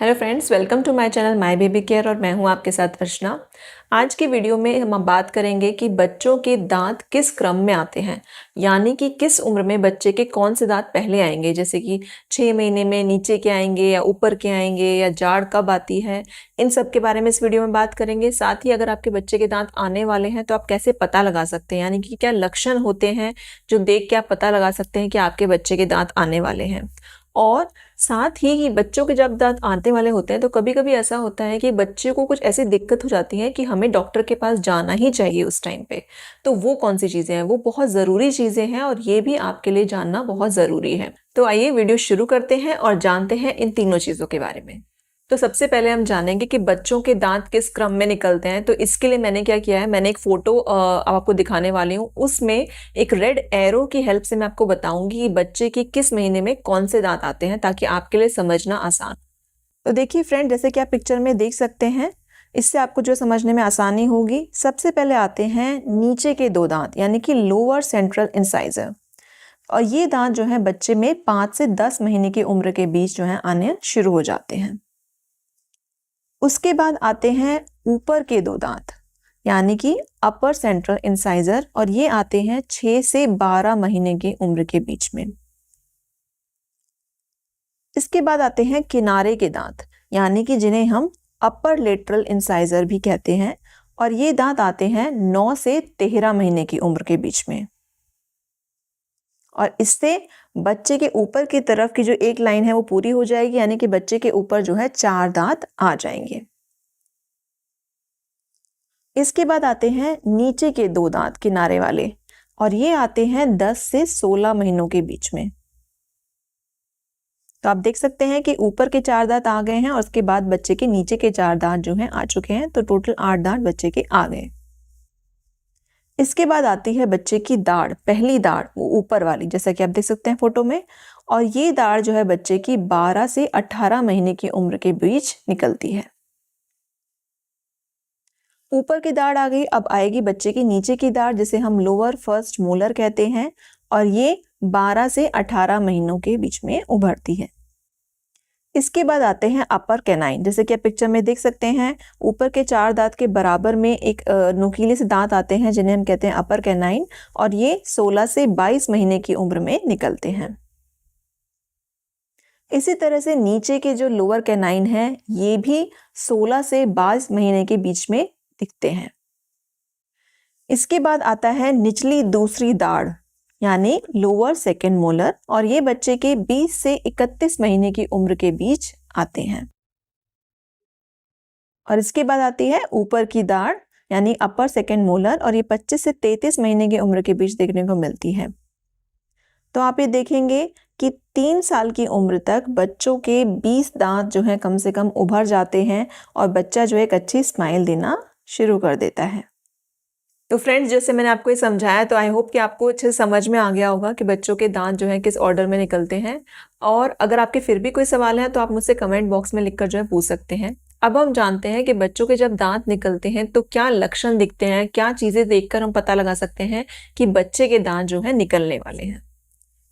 Hello friends, welcome to my channel my baby care और मैं हूं आपके साथ अर्चना। आज की वीडियो में हम बात करेंगे कि बच्चों के दांत किस क्रम में आते हैं, यानी कि किस उम्र में बच्चे के कौन से दांत पहले आएंगे, जैसे कि 6 महीने में नीचे के आएंगे या ऊपर के आएंगे या जाड़ कब आती है। इन सब के बारे में इस वीडियो में बात करेंगे। साथ ही अगर आपके बच्चे के दांत आने वाले हैं तो आप कैसे पता लगा सकते हैं, यानी कि क्या लक्षण होते हैं जो देख के आप पता लगा सकते हैं कि आपके बच्चे के दांत आने वाले हैं। और साथ ही बच्चों के जब दांत आने वाले होते हैं तो कभी कभी ऐसा होता है कि बच्चे को कुछ ऐसी दिक्कत हो जाती है कि हमें डॉक्टर के पास जाना ही चाहिए उस टाइम पे। तो वो कौन सी चीज़ें हैं, वो बहुत ज़रूरी चीज़ें हैं और ये भी आपके लिए जानना बहुत ज़रूरी है। तो आइए वीडियो शुरू करते हैं और जानते हैं इन तीनों चीज़ों के बारे में। तो सबसे पहले हम जानेंगे कि बच्चों के दांत किस क्रम में निकलते हैं। तो इसके लिए मैंने क्या किया है, मैंने एक फोटो आपको दिखाने वाली हूँ। उसमें एक रेड एरो की हेल्प से मैं आपको बताऊंगी कि बच्चे के किस महीने में कौन से दांत आते हैं, ताकि आपके लिए समझना आसान। तो देखिए फ्रेंड, जैसे कि आप पिक्चर में देख सकते हैं, इससे आपको जो समझने में आसानी होगी। सबसे पहले आते हैं नीचे के दो दांत, यानी कि लोअर सेंट्रल इंसाइजर। और ये दांत जो है बच्चे में 5 से 10 महीने की उम्र के बीच जो है आने शुरू हो जाते हैं। उसके बाद आते हैं ऊपर के दो दांत, यानी कि अपर सेंट्रल इंसाइजर, और ये आते हैं 6 से 12 महीने की उम्र के बीच में। इसके बाद आते हैं किनारे के दांत, यानी कि जिन्हें हम अपर लेटरल इंसाइजर भी कहते हैं, और ये दांत आते हैं 9 से 13 महीने की उम्र के बीच में। और इससे बच्चे के ऊपर की तरफ की जो एक लाइन है वो पूरी हो जाएगी, यानी कि बच्चे के ऊपर जो है 4 दांत आ जाएंगे। इसके बाद आते हैं नीचे के दो दांत किनारे वाले, और ये आते हैं 10 से 16 महीनों के बीच में। तो आप देख सकते हैं कि ऊपर के 4 दांत आ गए हैं और उसके बाद बच्चे के नीचे के 4 दांत जो हैं आ चुके हैं। तो टोटल 8 दांत बच्चे के आ गए। इसके बाद आती है बच्चे की दाढ़, पहली दाढ़, वो ऊपर वाली, जैसा कि आप देख सकते हैं फोटो में। और ये दाढ़ जो है बच्चे की 12 से 18 महीने की उम्र के बीच निकलती है। ऊपर की दाढ़ आ गई, अब आएगी बच्चे की नीचे की दाढ़, जिसे हम लोअर फर्स्ट मोलर कहते हैं, और ये 12 से 18 महीनों के बीच में उभरती है। इसके बाद आते हैं अपर कैनाइन, जैसे कि आप पिक्चर में देख सकते हैं। ऊपर के 4 दांत के बराबर में एक नुकीले से दांत आते हैं, जिन्हें हम कहते हैं अपर कैनाइन, और ये 16 से 22 महीने की उम्र में निकलते हैं। इसी तरह से नीचे के जो लोअर कैनाइन है, ये भी 16 से 22 महीने के बीच में दिखते हैं। इसके बाद आता है निचली दूसरी दाढ़, यानी लोअर सेकेंड मोलर, और ये बच्चे के 20 से 31 महीने की उम्र के बीच आते हैं। और इसके बाद आती है ऊपर की दाढ़, यानी अपर सेकेंड मोलर, और ये 25 से 33 महीने की उम्र के बीच देखने को मिलती है। तो आप ये देखेंगे कि 3 साल की उम्र तक बच्चों के 20 दांत जो हैं कम से कम उभर जाते हैं, और बच्चा जो है एक अच्छी स्माइल देना शुरू कर देता है। तो फ्रेंड्स, जैसे मैंने आपको ये समझाया, तो आई होप कि आपको अच्छे से समझ में आ गया होगा कि बच्चों के दांत जो हैं किस ऑर्डर में निकलते हैं। और अगर आपके फिर भी कोई सवाल है तो आप मुझसे कमेंट बॉक्स में लिखकर जो है पूछ सकते हैं। अब हम जानते हैं कि बच्चों के जब दांत निकलते हैं तो क्या लक्षण दिखते हैं, क्या चीज़ें देखकर हम पता लगा सकते हैं कि बच्चे के दांत जो है निकलने वाले हैं।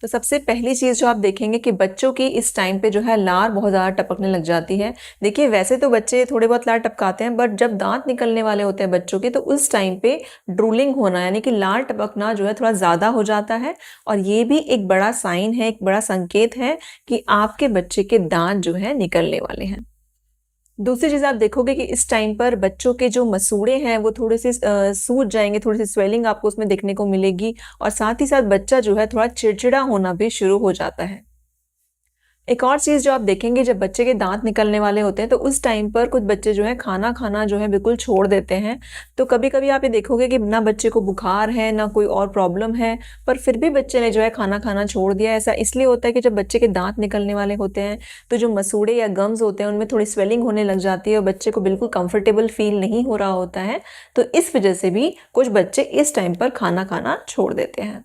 तो सबसे पहली चीज़ जो आप देखेंगे कि बच्चों की इस टाइम पे जो है लार बहुत ज़्यादा टपकने लग जाती है। देखिए, वैसे तो बच्चे थोड़े बहुत लार टपकाते हैं, बट जब दांत निकलने वाले होते हैं बच्चों के, तो उस टाइम पे ड्रूलिंग होना, यानी कि लार टपकना जो है थोड़ा ज़्यादा हो जाता है। और ये भी एक बड़ा साइन है, एक बड़ा संकेत है कि आपके बच्चे के दांत जो है निकलने वाले हैं। दूसरी चीज़ आप देखोगे कि इस टाइम पर बच्चों के जो मसूड़े हैं वो थोड़े से सूज जाएंगे, थोड़ी सी स्वेलिंग आपको उसमें देखने को मिलेगी, और साथ ही साथ बच्चा जो है थोड़ा चिड़चिड़ा होना भी शुरू हो जाता है। एक और चीज़ जो आप देखेंगे, जब बच्चे के दांत निकलने वाले होते हैं तो उस टाइम पर कुछ बच्चे जो है खाना खाना जो है बिल्कुल छोड़ देते हैं। तो कभी कभी आप ये देखोगे कि ना बच्चे को बुखार है ना कोई और प्रॉब्लम है, पर फिर भी बच्चे ने जो है खाना खाना छोड़ दिया। ऐसा इसलिए होता है कि जब बच्चे के दांत निकलने वाले होते हैं तो जो मसूड़े या गम्स होते हैं उनमें थोड़ी स्वेलिंग होने लग जाती है और बच्चे को बिल्कुल कंफर्टेबल फील नहीं हो रहा होता है। तो इस वजह से भी कुछ बच्चे इस टाइम पर खाना खाना छोड़ देते हैं।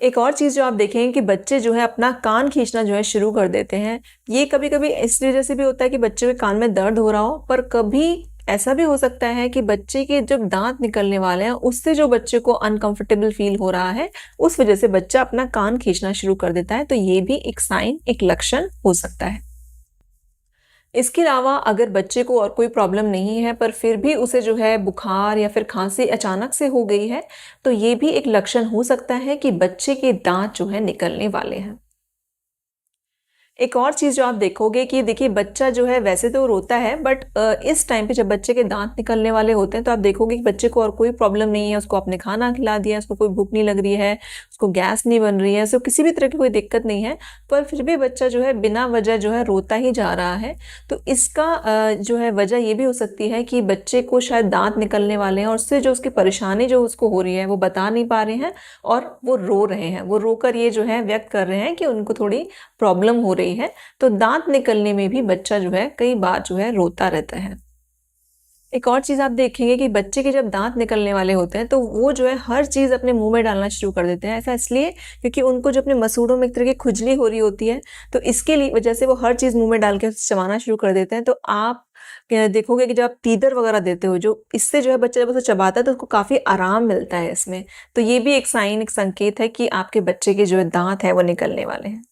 एक और चीज़ जो आप देखेंगे कि बच्चे जो है अपना कान खींचना जो है शुरू कर देते हैं। ये कभी कभी इस वजह से भी होता है कि बच्चे के कान में दर्द हो रहा हो, पर कभी ऐसा भी हो सकता है कि बच्चे के जब दांत निकलने वाले हैं उससे जो बच्चे को अनकंफर्टेबल फील हो रहा है, उस वजह से बच्चा अपना कान खींचना शुरू कर देता है। तो ये भी एक साइन, एक लक्षण हो सकता है। इसके अलावा अगर बच्चे को और कोई प्रॉब्लम नहीं है पर फिर भी उसे जो है बुखार या फिर खांसी अचानक से हो गई है, तो ये भी एक लक्षण हो सकता है कि बच्चे के दांत जो है निकलने वाले हैं। एक और चीज़ जो आप देखोगे कि देखिए बच्चा जो है वैसे तो रोता है बट इस टाइम पे जब बच्चे के दांत निकलने वाले होते हैं तो आप देखोगे कि बच्चे को और कोई प्रॉब्लम नहीं है, उसको आपने खाना खिला दिया, उसको कोई भूख नहीं लग रही है, उसको गैस नहीं बन रही है, उसको किसी भी तरह की कोई दिक्कत नहीं है, पर फिर भी बच्चा जो है बिना वजह जो है रोता ही जा रहा है। तो इसका जो है वजह ये भी हो सकती है कि बच्चे को शायद दांत निकलने वाले हैं और उससे जो उसकी परेशानी जो उसको हो रही है वो बता नहीं पा रहे हैं और वो रो रहे हैं, वो रोकर ये जो है व्यक्त कर रहे हैं कि उनको थोड़ी प्रॉब्लम हो रही है। तो दांत निकलने में भी बच्चा जो है कई बार जो है रोता रहता है। एक और चीज़ आप देखेंगे कि बच्चे के जब दांत निकलने वाले होते हैं तो वो जो है हर चीज़ अपने मुंह में डालना शुरू कर देते हैं। ऐसा इसलिए क्योंकि उनको जो अपने मसूड़ों में एक तरह की खुजली हो रही होती है, तो इसके लिए वजह से वो हर चीज़ मुंह में डाल के चबाना शुरू कर देते हैं। तो आप देखोगे कि जब आप तीतर वगैरह देते हो, जो इससे जो है बच्चा जब उसे चबाता है तो उसको काफ़ी आराम मिलता है इसमें। तो ये भी एक साइन, एक संकेत है कि आपके बच्चे के जो है दांत है वो निकलने वाले हैं।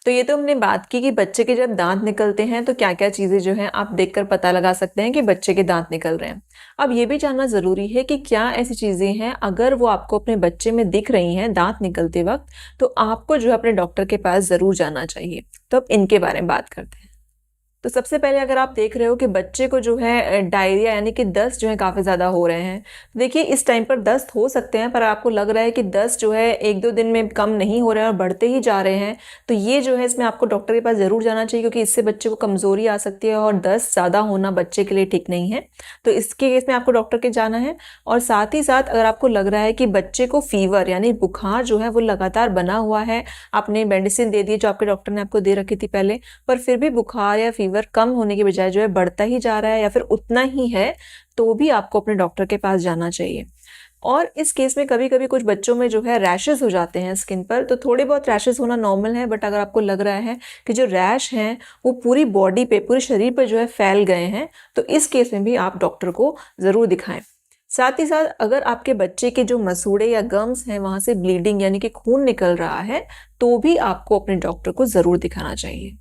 तो ये तो हमने बात की कि बच्चे के जब दांत निकलते हैं तो क्या-क्या चीज़ें जो हैं आप देखकर पता लगा सकते हैं कि बच्चे के दांत निकल रहे हैं। अब ये भी जानना ज़रूरी है कि क्या ऐसी चीज़ें हैं अगर वो आपको अपने बच्चे में दिख रही हैं दांत निकलते वक़्त, तो आपको जो है अपने डॉक्टर के पास ज़रूर जाना चाहिए। तो अब इनके बारे में बात करते हैं। तो सबसे पहले अगर आप देख रहे हो कि बच्चे को जो है डायरिया यानी कि दस्त जो है काफ़ी ज़्यादा हो रहे हैं। देखिए इस टाइम पर दस्त हो सकते हैं पर आपको लग रहा है कि दस्त जो है 1-2 दिन में कम नहीं हो रहे हैं और बढ़ते ही जा रहे हैं। तो ये जो है इसमें आपको डॉक्टर के पास ज़रूर जाना चाहिए क्योंकि इससे बच्चे को कमज़ोरी आ सकती है और दस्त ज़्यादा होना बच्चे के लिए ठीक नहीं है। तो इसके केस में आपको डॉक्टर के जाना है और साथ ही साथ अगर आपको लग रहा है कि बच्चे को फ़ीवर यानी बुखार जो है वो लगातार बना हुआ है, आपने मेडिसिन दे दी जो आपके डॉक्टर ने आपको दे रखी थी पहले, पर फिर भी बुखार या फ़ीवर कम होने के बजाय जो है बढ़ता ही जा रहा है या फिर उतना ही है, तो भी आपको अपने डॉक्टर के पास जाना चाहिए। और इस केस में कभी-कभी कुछ बच्चों में जो है रैशेज़ हो जाते हैं स्किन पर, तो थोड़े बहुत रैशेज़ होना नॉर्मल है, बट अगर आपको लग रहा है कि जो रैश हैं वो पूरी बॉडी पे, पूरे शरीर पे जो है फैल गए हैं, तो इस केस में भी आप डॉक्टर को ज़रूर दिखाएँ। साथ ही साथ अगर आपके बच्चे के जो मसूड़े या गम्स हैं वहाँ से ब्लीडिंग यानी कि खून निकल रहा है, तो भी आपको अपने डॉक्टर को ज़रूर दिखाना चाहिए।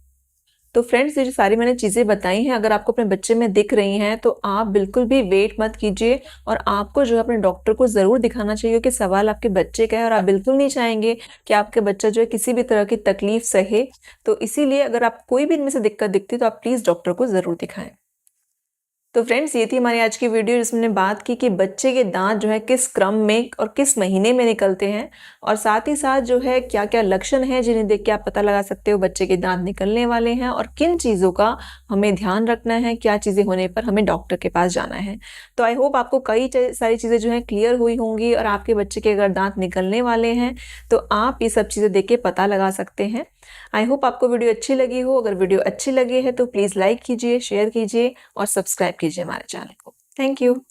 तो फ्रेंड्स, ये जो सारी मैंने चीज़ें बताई हैं अगर आपको अपने बच्चे में दिख रही हैं तो आप बिल्कुल भी वेट मत कीजिए और आपको जो है अपने डॉक्टर को ज़रूर दिखाना चाहिए कि सवाल आपके बच्चे का है और आप बिल्कुल नहीं चाहेंगे कि आपके बच्चा जो है किसी भी तरह की तकलीफ सहे। तो इसीलिए अगर आप कोई भी इनमें से दिक्कत दिखती है तो आप प्लीज़ डॉक्टर को ज़रूर दिखाएँ। तो फ्रेंड्स, ये थी हमारी आज की वीडियो जिसमें हमने बात की कि बच्चे के दांत जो है किस क्रम में और किस महीने में निकलते हैं और साथ ही साथ जो है क्या-क्या लक्षण हैं जिन्हें देख के आप पता लगा सकते हो बच्चे के दांत निकलने वाले हैं और किन चीज़ों का हमें ध्यान रखना है, क्या चीज़ें होने पर हमें डॉक्टर के पास जाना है। तो आई होप आपको कई सारी चीज़ें जो हैं क्लियर हुई होंगी और आपके बच्चे के अगर दांत निकलने वाले हैं तो आप ये सब चीज़ें देख के पता लगा सकते हैं। आई होप आपको वीडियो अच्छी लगी हो। अगर वीडियो अच्छी लगी है तो प्लीज़ लाइक कीजिए, शेयर कीजिए और सब्सक्राइब कीजिए हमारे चैनल को। Thank you.